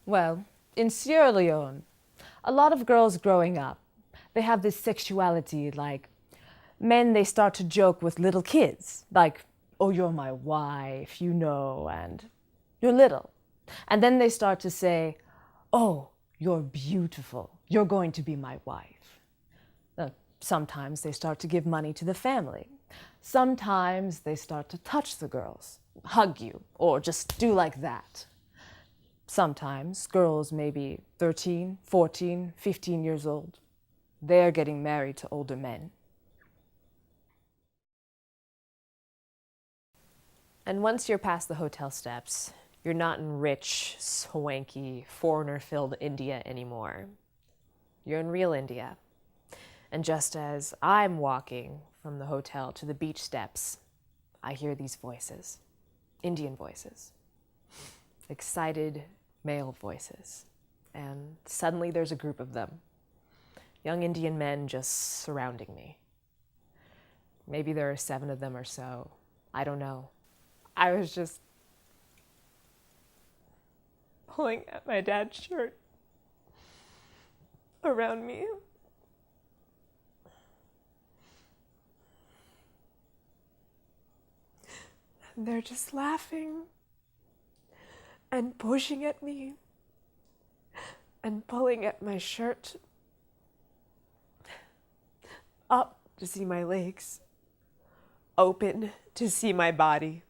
Well, in Sierra Leone, a lot of girls growing up, they have this sexuality like men, they start to joke with little kids, like, oh, you're my wife, you know, and you're little. And then they start to say, oh, you're beautiful, you're going to be my wife. Sometimes they start to give money to the family. Sometimes they start to touch the girls, hug you, or just do like that. Sometimes girls, maybe 13, 14, 15 years old, they're getting married to older men. And once you're past the hotel steps, you're not in rich, swanky, foreigner-filled India anymore. You're in real India. And just as I'm walking from the hotel to the beach steps, I hear these voices, Indian voices, excited male voices. And suddenly there's a group of them, young Indian men just surrounding me. Maybe there are 7 of them or so. I don't know. I was just pulling at my dad's shirt around me. And they're just laughing and pushing at me and pulling at my shirt up to see my legs, open to see my body.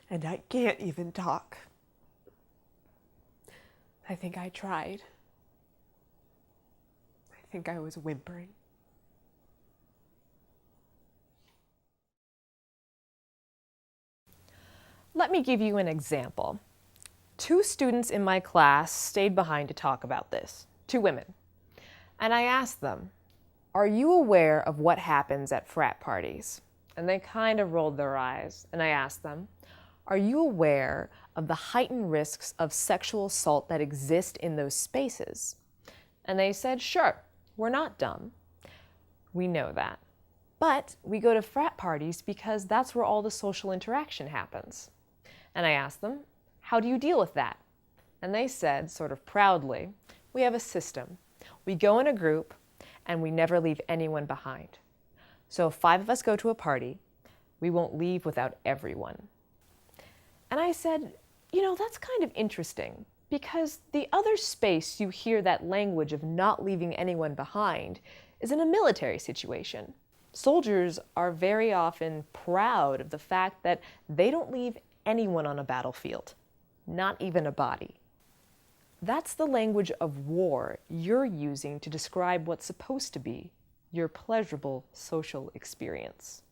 And I can't even talk. I think I tried. I think I was whimpering. Let me give you an example. 2 students in my class stayed behind to talk about this, 2 women. And I asked them, are you aware of what happens at frat parties? And they kind of rolled their eyes. And I asked them, are you aware of the heightened risks of sexual assault that exist in those spaces? And they said, sure, we're not dumb. We know that. But we go to frat parties because that's where all the social interaction happens. And I asked them, how do you deal with that? And they said, sort of proudly, we have a system. We go in a group and we never leave anyone behind. So if 5 of us go to a party, we won't leave without everyone. And I said, you know, that's kind of interesting because the other space you hear that language of not leaving anyone behind is in a military situation. Soldiers are very often proud of the fact that they don't leave anyone on a battlefield, not even a body. That's the language of war you're using to describe what's supposed to be your pleasurable social experience.